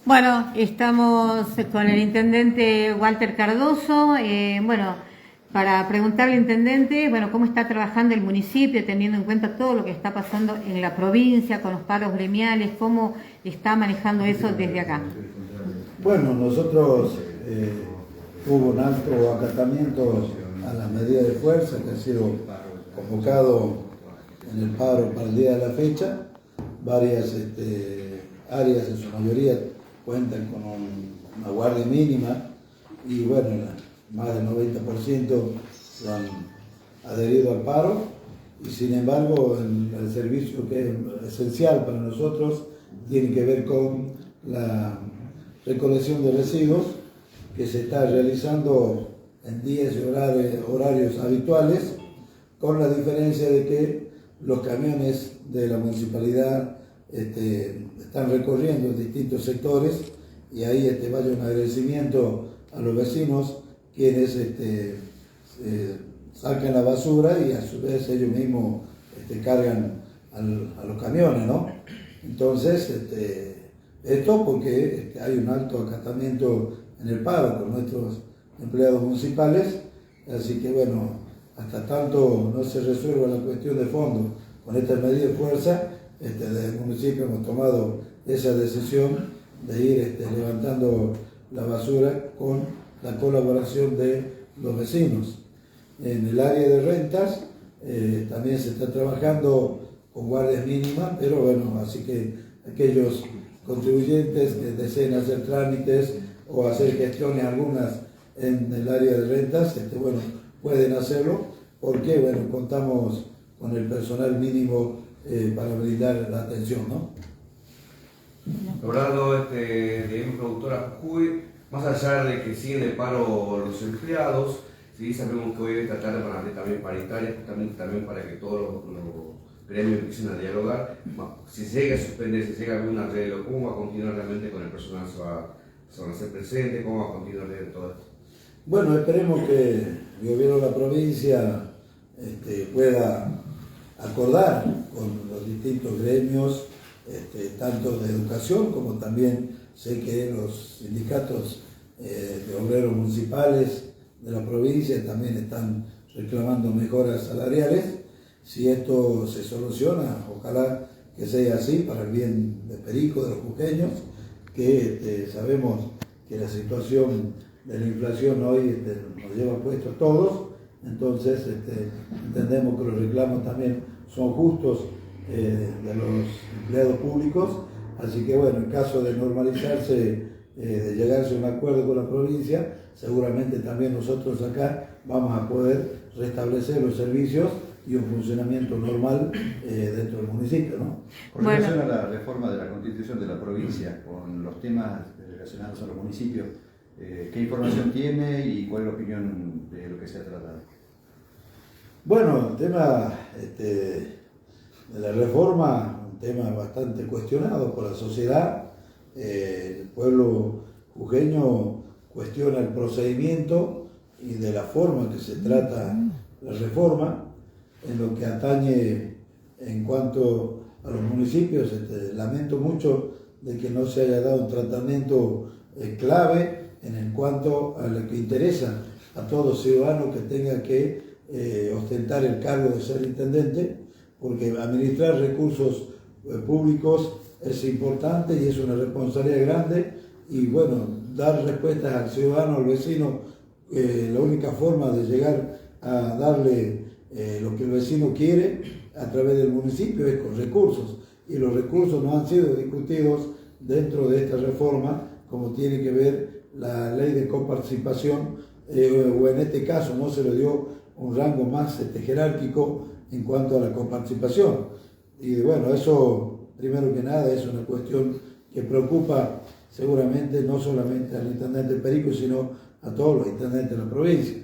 Bueno, estamos con el intendente Walter Cardoso. Para preguntarle al intendente, cómo está trabajando el municipio, teniendo en cuenta todo lo que está pasando en la provincia con los paros gremiales, cómo está manejando eso desde acá. Bueno, nosotros hubo un alto acatamiento a las medidas de fuerza que ha sido convocado en el paro para el día de la fecha. Varias áreas, en su mayoría, cuentan con una guardia mínima y más del 90% lo han adherido al paro, y sin embargo el servicio que es esencial para nosotros tiene que ver con la recolección de residuos, que se está realizando en días y horarios habituales, con la diferencia de que los camiones de la municipalidad están recorriendo distintos sectores, y ahí vaya un agradecimiento a los vecinos, quienes sacan la basura y a su vez ellos mismos cargan a los camiones, ¿no? Entonces, esto porque hay un alto acatamiento en el paro con nuestros empleados municipales, así que hasta tanto no se resuelva la cuestión de fondo con esta medida de fuerza, desde el municipio hemos tomado esa decisión de ir levantando la basura con la colaboración de los vecinos. En el área de rentas también se está trabajando con guardias mínimas, pero así que aquellos contribuyentes que deseen hacer trámites o hacer gestiones algunas en el área de rentas, pueden hacerlo, porque contamos con el personal mínimo para brindar la atención, ¿no? Logrando de productora Jujuy, más allá de que siguen de paro los empleados, sí sabemos que hoy esta tarde van a haber también paritarias, justamente también para que todos los gremios empiecen a dialogar. Si se llega a suspender, si se llega a haber un arreglo, ¿cómo va a continuar realmente con el personal? ¿Se van a hacer presentes? ¿Cómo va a continuar todo esto? Bueno, esperemos que el gobierno de la provincia pueda acordar con los distintos gremios, tanto de educación como también sé que los sindicatos de obreros municipales de la provincia también están reclamando mejoras salariales. Si esto se soluciona, ojalá que sea así para el bien de Perico, de los jujeños, que sabemos que la situación de la inflación hoy nos lleva puesto a todos. Entonces entendemos que los reclamos también son justos de los empleados públicos, así que en caso de normalizarse, de llegarse a un acuerdo con la provincia, seguramente también nosotros acá vamos a poder restablecer los servicios y un funcionamiento normal dentro del municipio, ¿no? Con relación a la reforma de la Constitución de la provincia, con los temas relacionados a los municipios, ¿qué información tiene y cuál es la opinión de lo que se ha tratado? Bueno, el tema de la reforma, un tema bastante cuestionado por la sociedad. El pueblo jujeño cuestiona el procedimiento y de la forma que se trata la reforma. En lo que atañe en cuanto a los municipios, lamento mucho de que no se haya dado un tratamiento clave en cuanto a lo que interesa a todo ciudadano que tenga que ostentar el cargo de ser intendente, porque administrar recursos públicos es importante y es una responsabilidad grande, y dar respuestas al ciudadano, al vecino, la única forma de llegar a darle lo que el vecino quiere a través del municipio es con recursos, y los recursos no han sido discutidos dentro de esta reforma, como tiene que ver la ley de coparticipación, o en este caso no se le dio un rango más jerárquico en cuanto a la coparticipación. Y eso, primero que nada, es una cuestión que preocupa seguramente no solamente al intendente Perico, sino a todos los intendentes de la provincia.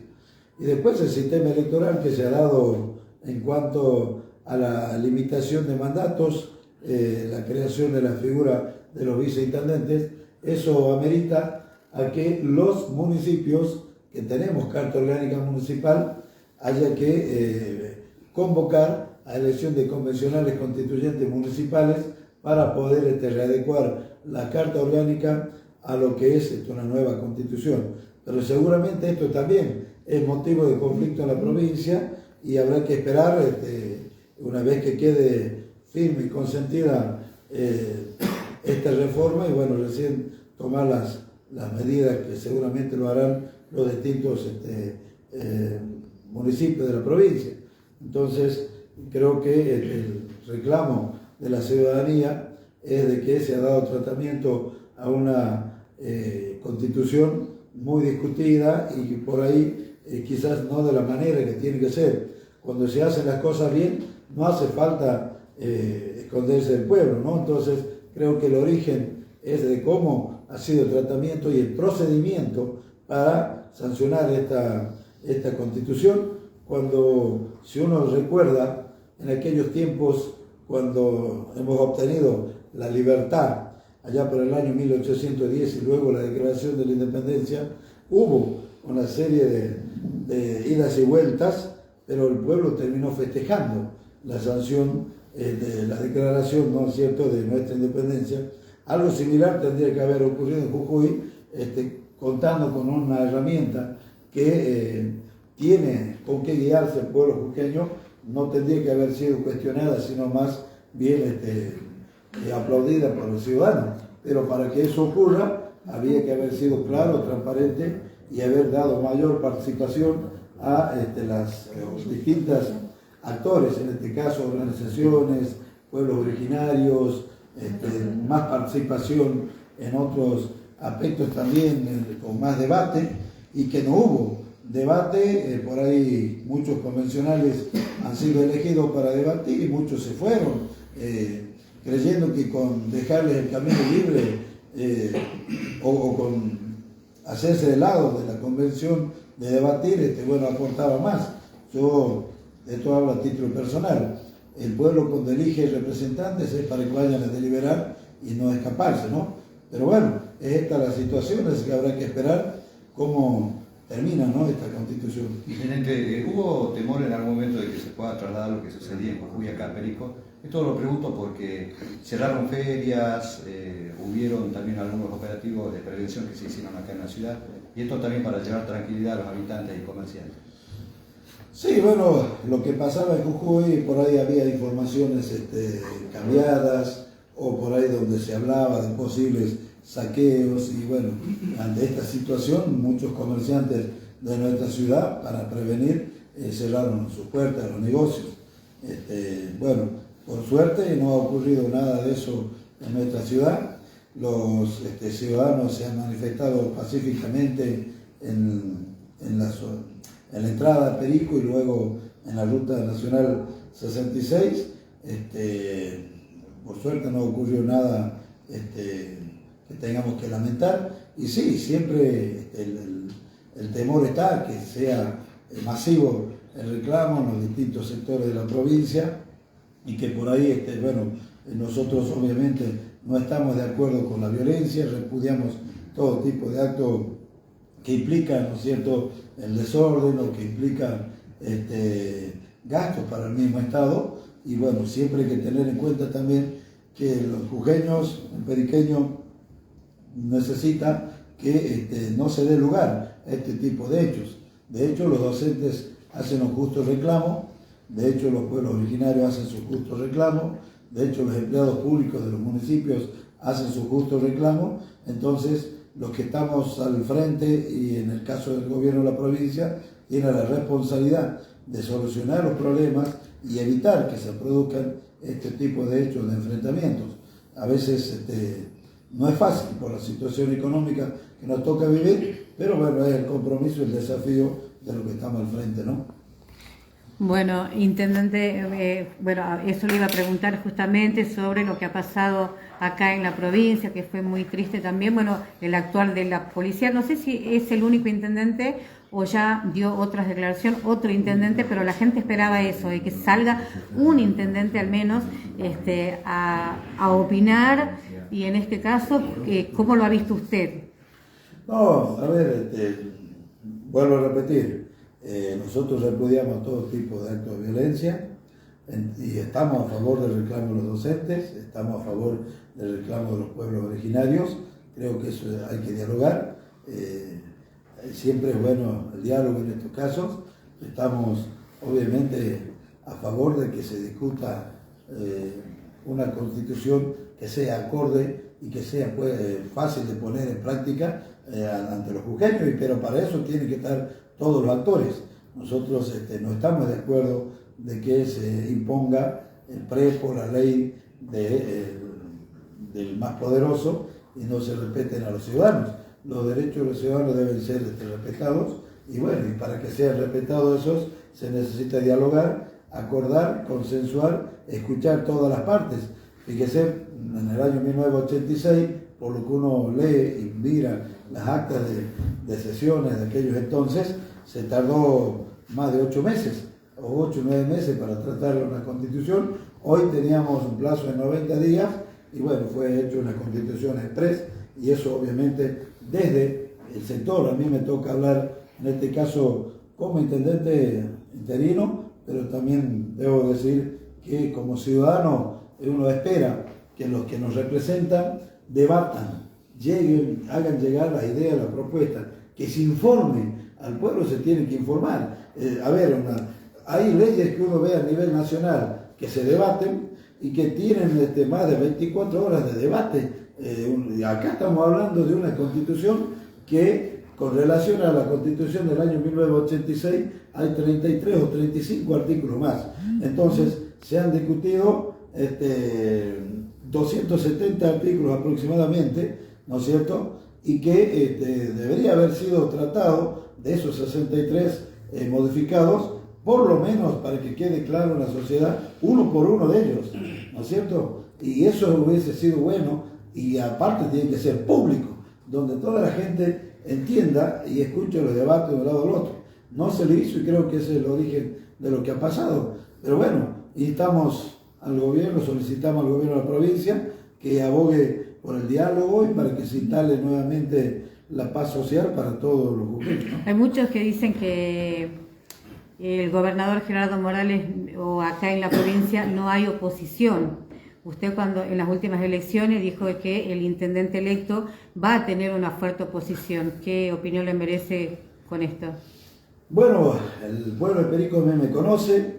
Y después el sistema electoral que se ha dado en cuanto a la limitación de mandatos, la creación de la figura de los viceintendentes, eso amerita a que los municipios que tenemos carta orgánica municipal haya que convocar a elección de convencionales constituyentes municipales para poder readecuar la Carta Orgánica a lo que es una nueva constitución. Pero seguramente esto también es motivo de conflicto en la provincia y habrá que esperar, una vez que quede firme y consentida esta reforma, y bueno, recién tomar las medidas que seguramente lo harán los distintos municipios de la provincia. Entonces, creo que el reclamo de la ciudadanía es de que se ha dado tratamiento a una constitución muy discutida y por ahí quizás no de la manera que tiene que ser. Cuando se hacen las cosas bien, no hace falta esconderse del pueblo, ¿no? Entonces, creo que el origen es de cómo ha sido el tratamiento y el procedimiento para sancionar esta constitución, cuando, si uno recuerda, en aquellos tiempos, cude hemos obtenido la libertad, allá por el año 1810 y luego la declaración de la independencia, hubo una serie de idas y vueltas, pero el pueblo terminó festejando la sanción de la declaración, ¿no es cierto?, de nuestra independencia. Algo similar tendría que haber ocurrido en Jujuy, contando con una herramienta que tiene con qué guiarse el pueblo jujeño, no tendría que haber sido cuestionada, sino más bien aplaudida por los ciudadanos. Pero para que eso ocurra, había que haber sido claro, transparente y haber dado mayor participación a los distintos actores, en este caso organizaciones, pueblos originarios, más participación en otros aspectos también, con más debate, y que no hubo debate. Por ahí muchos convencionales han sido elegidos para debatir y muchos se fueron, creyendo que con dejarles el camino libre o con hacerse de lado de la convención de debatir, bueno, aportaba más. Yo, esto hablo a título personal, el pueblo cuando elige representantes es para que vayan a deliberar y no escaparse, ¿no? Pero bueno, es esta la situación, es que habrá que esperar cómo termina, ¿no?, esta constitución. Intendente, ¿hubo temor en algún momento de que se pueda trasladar lo que sucedía en Jujuy acá a Perico? Esto lo pregunto porque cerraron ferias, hubieron también algunos operativos de prevención que se hicieron acá en la ciudad, y esto también para llevar tranquilidad a los habitantes y comerciantes. Sí, bueno, lo que pasaba en Jujuy, por ahí había informaciones cambiadas, o por ahí donde se hablaba de posibles saqueos, y bueno, ante esta situación muchos comerciantes de nuestra ciudad, para prevenir, cerraron sus puertas, los negocios. Bueno, por suerte no ha ocurrido nada de eso en nuestra ciudad. Los ciudadanos se han manifestado pacíficamente en la entrada a Perico y luego en la ruta nacional 66. Por suerte no ocurrió nada que tengamos que lamentar. Y sí, siempre el temor está que sea masivo el reclamo en los distintos sectores de la provincia, y que por ahí, bueno, nosotros obviamente no estamos de acuerdo con la violencia, repudiamos todo tipo de actos que implican, ¿no es cierto?, el desorden o que implican gastos para el mismo Estado. Y bueno, siempre hay que tener en cuenta también que los jujeños, el periqueño, necesita que no se dé lugar a este tipo de hechos. De hecho, los docentes hacen un justo reclamo, de hecho los pueblos originarios hacen su justo reclamo, de hecho los empleados públicos de los municipios hacen su justo reclamo. Entonces, los que estamos al frente, y en el caso del gobierno de la provincia, tienen la responsabilidad de solucionar los problemas y evitar que se produzcan este tipo de hechos, de enfrentamientos. A veces no es fácil por la situación económica que nos toca vivir, pero bueno, es el compromiso y el desafío de lo que estamos al frente, ¿no? Bueno, intendente, bueno, eso le iba a preguntar justamente sobre lo que ha pasado acá en la provincia, que fue muy triste también. Bueno, el actual de la policía, no sé si es el único intendente o ya dio otras declaraciones, otro intendente, pero la gente esperaba eso, de que salga un intendente al menos a opinar, y en este caso, ¿cómo lo ha visto usted? No, a ver, vuelvo a repetir. Nosotros repudiamos todo tipo de actos de violencia, y estamos a favor del reclamo de los docentes, estamos a favor del reclamo de los pueblos originarios. Creo que eso hay que dialogar. Siempre es bueno el diálogo en estos casos. Estamos obviamente a favor de que se discuta una constitución que sea acorde y que sea fácil de poner en práctica ante los jujeños, pero para eso tienen que estar todos los actores. Nosotros no estamos de acuerdo de que se imponga el prepo, la ley del más poderoso y no se respeten a los ciudadanos. Los derechos de los ciudadanos deben ser respetados y bueno, y para que sean respetados esos se necesita dialogar, acordar, consensuar, escuchar todas las partes. Fíjese, en el año 1986, por lo que uno lee y mira las actas de sesiones de aquellos entonces, se tardó más de 8 meses, o 8 o 9 meses para tratar una constitución. Hoy teníamos un plazo de 90 días y bueno, fue hecho una constitución express y eso obviamente desde el sector. A mí me toca hablar en este caso como intendente interino, pero también debo decir que como ciudadano uno espera que los que nos representan debatan, lleguen, hagan llegar las ideas, las propuestas, que se informe. Al pueblo se tiene que informar. Hay leyes que uno ve a nivel nacional que se debaten y que tienen más de 24 horas de debate. Acá estamos hablando de una constitución que, con relación a la constitución del año 1986, hay 33 o 35 artículos más. Entonces, se han discutido 270 artículos aproximadamente, ¿no es cierto? Y que debería haber sido tratado de esos 63 modificados, por lo menos para que quede claro en la sociedad, uno por uno de ellos, ¿no es cierto? Y eso hubiese sido bueno, y aparte tiene que ser público, donde toda la gente entienda y escuche los debates de un lado al otro. No se le hizo y creo que ese es el origen de lo que ha pasado. Pero bueno, instamos al gobierno, solicitamos al gobierno de la provincia que abogue por el diálogo y para que se instale nuevamente la paz social para todos los jujeños, ¿no? Hay muchos que dicen que el gobernador Gerardo Morales o acá en la provincia no hay oposición. Usted cuando en las últimas elecciones dijo que el intendente electo va a tener una fuerte oposición. ¿Qué opinión le merece con esto? Bueno, el pueblo de Perico me conoce.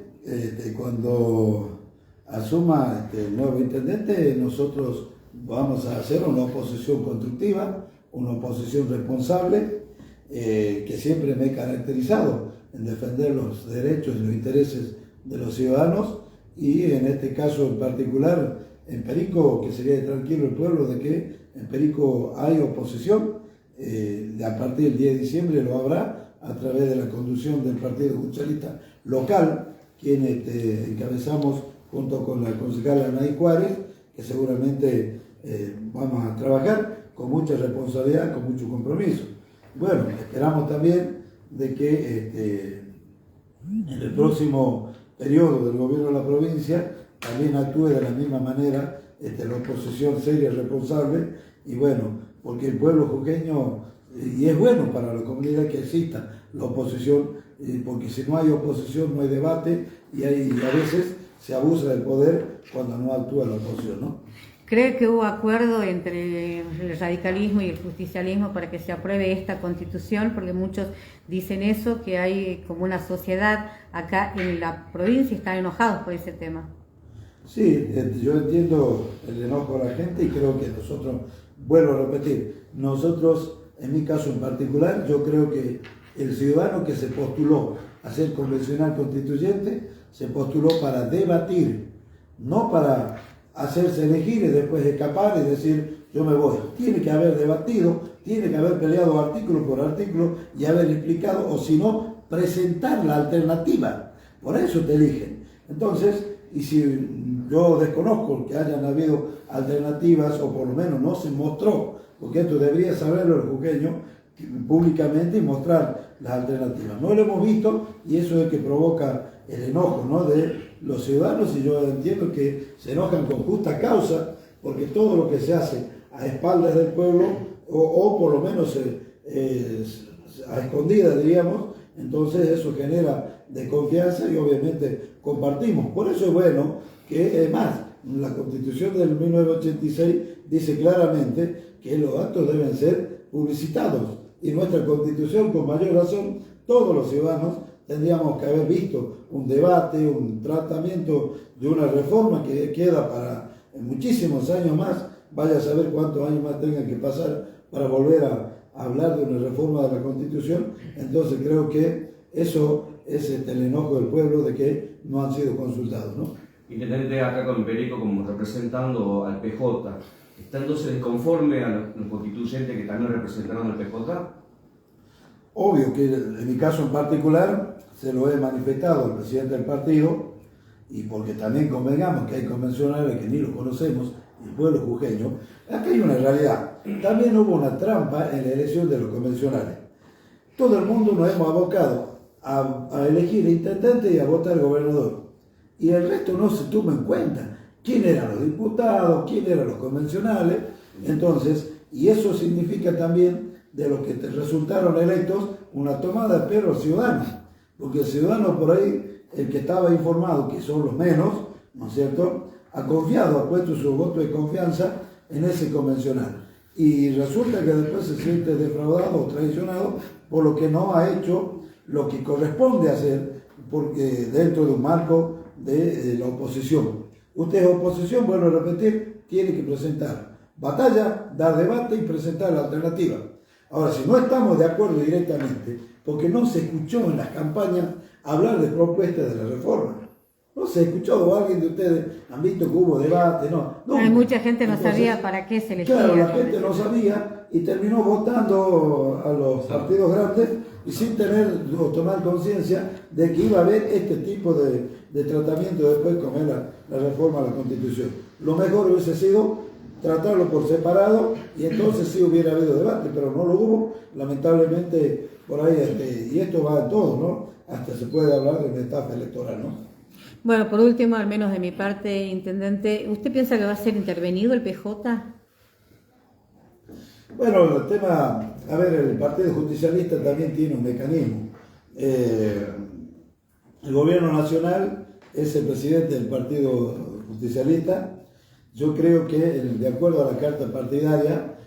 Cuando asuma el nuevo intendente, nosotros vamos a hacer una oposición constructiva, una oposición responsable, que siempre me he caracterizado en defender los derechos y los intereses de los ciudadanos, y en este caso en particular en Perico, que sería tranquilo el pueblo de que en Perico hay oposición. A partir del 10 de diciembre lo habrá a través de la conducción del Partido Justicialista local, quien encabezamos junto con la concejala Anaí Juárez, que seguramente vamos a trabajar con mucha responsabilidad, con mucho compromiso. Bueno, esperamos también de que en el próximo periodo del gobierno de la provincia también actúe de la misma manera la oposición seria y responsable, y bueno, porque el pueblo jujeño, y es bueno para la comunidad que exista la oposición, porque si no hay oposición no hay debate, y a veces se abusa del poder cuando no actúa la oposición, ¿no? ¿Cree que hubo acuerdo entre el radicalismo y el justicialismo para que se apruebe esta constitución? Porque muchos dicen eso, que hay como una sociedad acá en la provincia y están enojados por ese tema. Sí, yo entiendo el enojo de la gente y creo que nosotros, vuelvo a repetir, nosotros, en mi caso en particular, yo creo que el ciudadano que se postuló a ser convencional constituyente, se postuló para debatir, no para hacerse elegir y después escapar y decir yo me voy. Tiene que haber debatido, tiene que haber peleado artículo por artículo y haber explicado, o si no, presentar la alternativa. Por eso te eligen. Entonces, y si yo desconozco que hayan habido alternativas, o por lo menos no se mostró, porque esto debería saberlo el jujeño públicamente y mostrar las alternativas. No lo hemos visto y eso es lo que provoca el enojo, ¿no?, de los ciudadanos, y yo entiendo que se enojan con justa causa, porque todo lo que se hace a espaldas del pueblo, o por lo menos a escondidas, diríamos, entonces eso genera desconfianza y obviamente compartimos. Por eso es bueno que, es más, la Constitución del 1986 dice claramente que los actos deben ser publicitados. Y nuestra Constitución, con mayor razón, todos los ciudadanos tendríamos que haber visto un debate, un tratamiento de una reforma que queda para muchísimos años más. Vaya a saber cuántos años más tengan que pasar para volver a hablar de una reforma de la Constitución. Entonces creo que eso es el enojo del pueblo de que no han sido consultados, ¿no? Intendente, acá con Perico como representando al PJ, ¿está entonces desconforme a los constituyentes que también representaron al PJ? Obvio que en mi caso en particular se lo he manifestado al presidente del partido, y porque también convengamos que hay convencionales que ni los conocemos, el pueblo jujeño. Acá hay una realidad, también hubo una trampa en la elección de los convencionales. Todo el mundo nos hemos abocado a elegir intendente y a votar gobernador, y el resto no se tuvo en cuenta quién eran los diputados, quién eran los convencionales. Entonces, y eso significa también de los que resultaron electos una tomada de pelo al ciudadano, porque el ciudadano por ahí, el que estaba informado, que son los menos, ¿no es cierto?, ha confiado, ha puesto su voto de confianza en ese convencional, y resulta que después se siente defraudado o traicionado por lo que no ha hecho lo que corresponde hacer, porque dentro de un marco de la oposición. Usted es oposición, vuelvo a repetir, tiene que presentar batalla, dar debate y presentar la alternativa. Ahora, si no estamos de acuerdo directamente, porque no se escuchó en las campañas hablar de propuestas de la reforma, no se escuchó, o alguien de ustedes han visto que hubo debate, no. Hay mucha gente no sabía para qué se elegía. Claro, la gente no sabía y terminó votando a los partidos grandes y sin tener o tomar conciencia de que iba a haber este tipo de tratamiento después como es la reforma de la Constitución. Lo mejor hubiese sido tratarlo por separado y entonces sí hubiera habido debate, pero no lo hubo, lamentablemente por ahí, y esto va a todo, ¿no? Hasta se puede hablar de una etapa electoral, ¿no? Bueno, por último, al menos de mi parte, intendente, ¿usted piensa que va a ser intervenido el PJ? Bueno, el tema, a ver, el Partido Justicialista también tiene un mecanismo. El gobierno nacional es el presidente del Partido Justicialista. Yo creo que, de acuerdo a la carta partidaria,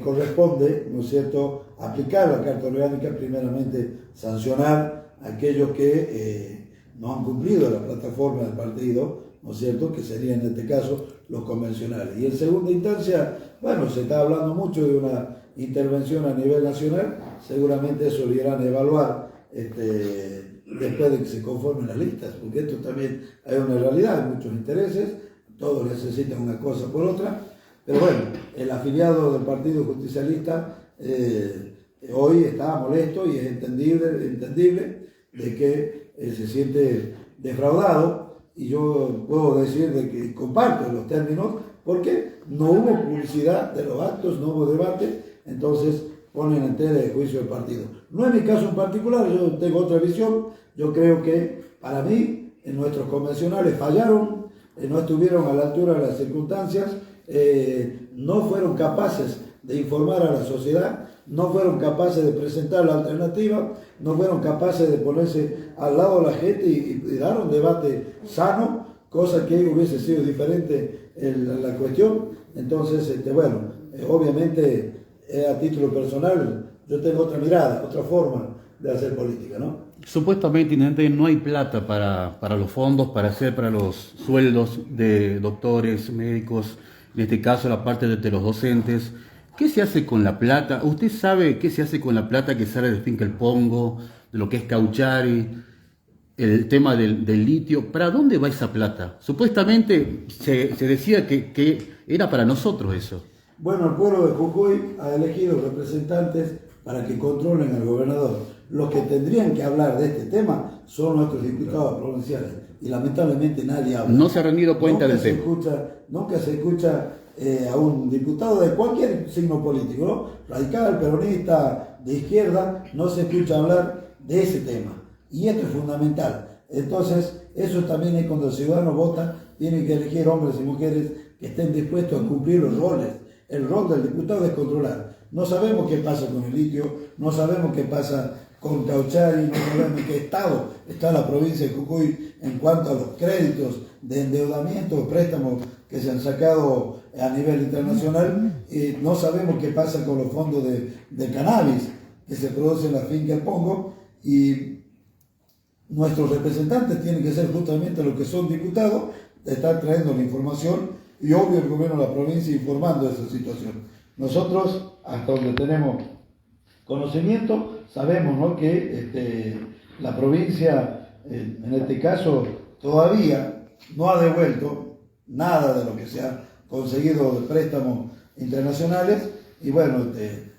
corresponde, ¿no es cierto?, aplicar la carta orgánica, primeramente sancionar a aquellos que no han cumplido la plataforma del partido, ¿no es cierto?, que serían en este caso los convencionales. Y en segunda instancia, bueno, se está hablando mucho de una intervención a nivel nacional, seguramente eso lo irán a evaluar después de que se conformen las listas, porque esto también hay una realidad, hay muchos intereses, todos necesitan una cosa por otra, pero bueno, el afiliado del Partido Justicialista hoy está molesto y es entendible de que se siente defraudado, y yo puedo decir de que comparto los términos porque no hubo publicidad de los actos, no hubo debate, entonces ponen en tela de juicio el partido. No es mi caso en particular, yo tengo otra visión. Yo creo que para mí nuestros convencionales fallaron, no estuvieron a la altura de las circunstancias, no fueron capaces de informar a la sociedad, no fueron capaces de presentar la alternativa, no fueron capaces de ponerse al lado de la gente y dar un debate sano, cosa que hubiese sido diferente en la cuestión. Entonces, bueno, obviamente a título personal yo tengo otra mirada, otra forma de hacer política, ¿no? Supuestamente, intendente, no hay plata para los fondos, para los sueldos de doctores, médicos, en este caso la parte de los docentes. ¿Qué se hace con la plata? ¿Usted sabe qué se hace con la plata que sale de Finca El Pongo, de lo que es Cauchari, el tema del litio? ¿Para dónde va esa plata? Supuestamente se decía que era para nosotros eso. Bueno, el pueblo de Jujuy ha elegido representantes para que controlen al gobernador. Los que tendrían que hablar de este tema son nuestros diputados provinciales y lamentablemente nadie habla. No se ha rendido cuenta del tema. Nunca se escucha a un diputado de cualquier signo político, ¿no? Radical, peronista, de izquierda, no se escucha hablar de ese tema. Y esto es fundamental. Entonces, eso también es cuando el ciudadano vota, tiene que elegir hombres y mujeres que estén dispuestos a cumplir los roles. El rol del diputado es controlar. No sabemos qué pasa con el litio, no sabemos qué pasa con Cauchari, no sabemos en qué estado está la provincia de Jujuy en cuanto a los créditos de endeudamiento, préstamos que se han sacado a nivel internacional, no sabemos qué pasa con los fondos de cannabis que se produce en la finca El Pongo, y nuestros representantes tienen que ser justamente los que son diputados, de estar trayendo la información, y obvio el gobierno de la provincia informando de esa situación. Nosotros, hasta donde tenemos conocimiento, sabemos, ¿no?, que la provincia, en este caso, todavía no ha devuelto nada de lo que se ha conseguido de préstamos internacionales, y bueno,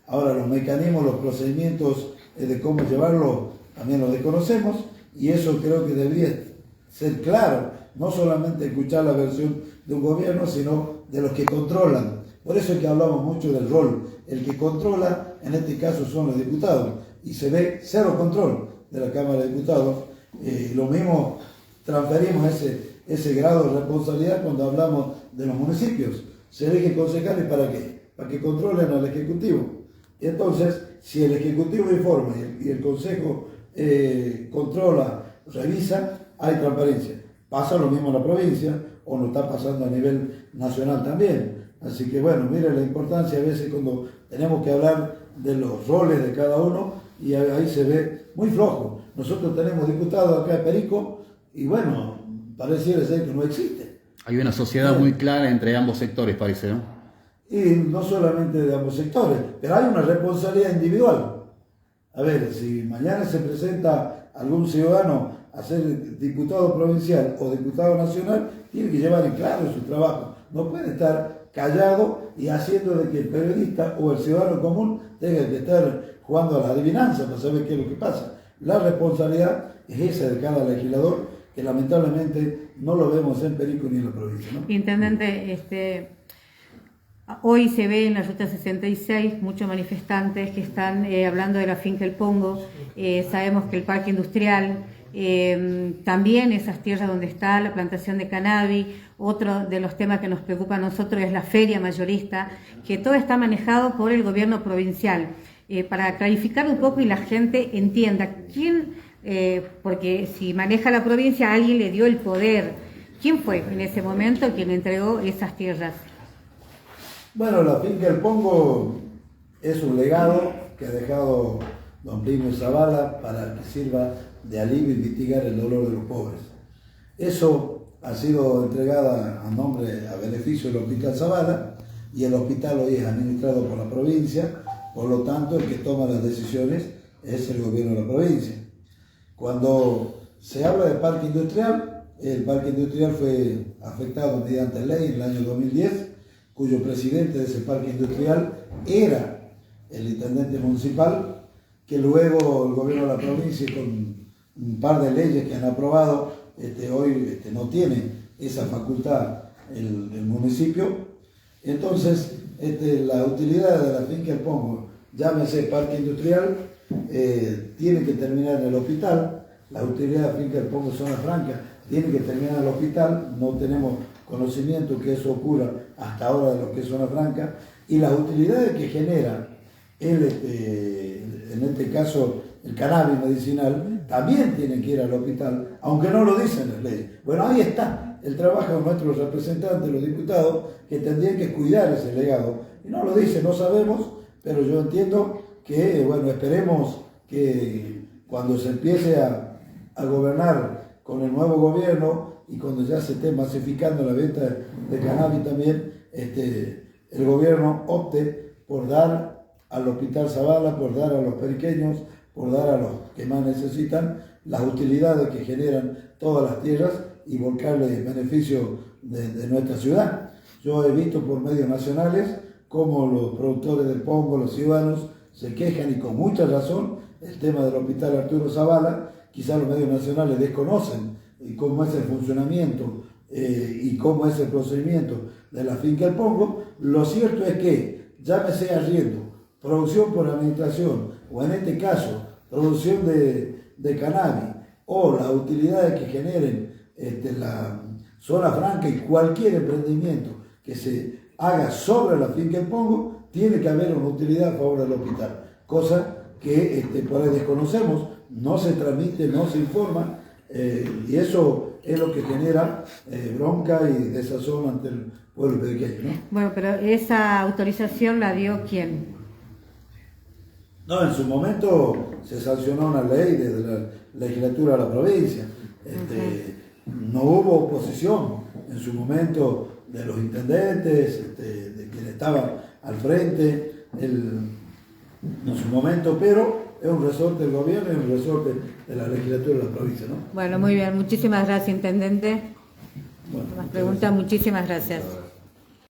ahora los mecanismos, los procedimientos de cómo llevarlo también los desconocemos, y eso creo que debería ser claro, no solamente escuchar la versión de un gobierno, sino de los que controlan. Por eso es que hablamos mucho del rol. El que controla, en este caso, son los diputados, y se ve cero control de la Cámara de Diputados. Lo mismo transferimos ese grado de responsabilidad cuando hablamos de los municipios. Se elige concejales ¿para qué? Para que controlen al Ejecutivo. Y entonces, si el Ejecutivo informa y el Consejo controla, revisa, hay transparencia. Pasa lo mismo en la provincia, o no está pasando a nivel nacional también. Así que bueno, mire la importancia a veces cuando tenemos que hablar de los roles de cada uno, y ahí se ve muy flojo. Nosotros tenemos diputados acá de Perico, y bueno, pareciera ser que no existe. Hay una sociedad muy clara entre ambos sectores, parece, ¿no? Y no solamente de ambos sectores, pero hay una responsabilidad individual. A ver, si mañana se presenta algún ciudadano a ser diputado provincial o diputado nacional, tiene que llevar en claro su trabajo. No puede estar callado y haciendo de que el periodista o el ciudadano común tenga que estar jugando a la adivinanza para saber qué es lo que pasa. La responsabilidad es esa de cada legislador, que lamentablemente no lo vemos en Perico ni en la provincia, ¿no? Intendente, hoy se ve en la Ruta 66 muchos manifestantes que están hablando de la finca El Pongo. Sabemos que el parque industrial, también esas tierras donde está la plantación de cannabis. Otro de los temas que nos preocupa a nosotros es la feria mayorista, que todo está manejado por el gobierno provincial. Para clarificar un poco y la gente entienda quién, porque si maneja la provincia, alguien le dio el poder. ¿Quién fue en ese momento quien entregó esas tierras? Bueno, la finca El Pongo es un legado que ha dejado don Plinio Zavala para que sirva de alivio y mitigar el dolor de los pobres. Eso ha sido entregada a beneficio del Hospital Zavala, y el hospital hoy es administrado por la provincia, por lo tanto el que toma las decisiones es el gobierno de la provincia. Cuando se habla de parque industrial, el parque industrial fue afectado mediante ley en el año 2010, cuyo presidente de ese parque industrial era el intendente municipal, que luego el gobierno de la provincia, con un par de leyes que han aprobado, hoy no tiene esa facultad el municipio. Entonces, la utilidad de la finca El Pongo, llámese parque industrial, tiene que terminar en el hospital. La utilidad de la finca El Pongo Zona Franca tiene que terminar en el hospital. No tenemos conocimiento que eso ocurra hasta ahora de lo que es Zona Franca. Y las utilidades que genera en este caso el cannabis medicinal, también tienen que ir al hospital, aunque no lo dicen las leyes. Bueno, ahí está el trabajo de nuestros representantes, los diputados, que tendrían que cuidar ese legado. Y no lo dicen, no sabemos, pero yo entiendo que, bueno, esperemos que cuando se empiece a gobernar con el nuevo gobierno, y cuando ya se esté masificando la venta de cannabis también, el gobierno opte por dar al Hospital Zavala, por dar a los periqueños, por dar a los que más necesitan las utilidades que generan todas las tierras y volcarle en beneficio de nuestra ciudad. Yo he visto por medios nacionales cómo los productores del Pongo, los ciudadanos, se quejan, y con mucha razón, el tema del Hospital Arturo Zavala. Quizás los medios nacionales desconocen cómo es el funcionamiento y cómo es el procedimiento de la finca El Pongo. Lo cierto es que, llámese arriendo, producción por administración, o en este caso, producción de cannabis, o las utilidades que generen la Zona Franca, y cualquier emprendimiento que se haga sobre la finca El Pongo, tiene que haber una utilidad a favor del hospital, cosa que por ahí desconocemos, no se transmite, no se informa, y eso es lo que genera bronca y desazón ante el pueblo pequeño, ¿no? Bueno, pero esa autorización la dio ¿quién? No, en su momento se sancionó una ley desde la legislatura de la provincia. No hubo oposición en su momento de los intendentes, de quien estaba al frente, en su momento, pero es un resorte del gobierno y un resorte de la legislatura de la provincia, ¿no? Bueno, muy bien, muchísimas gracias, intendente. Bueno, Más preguntas, muchísimas gracias.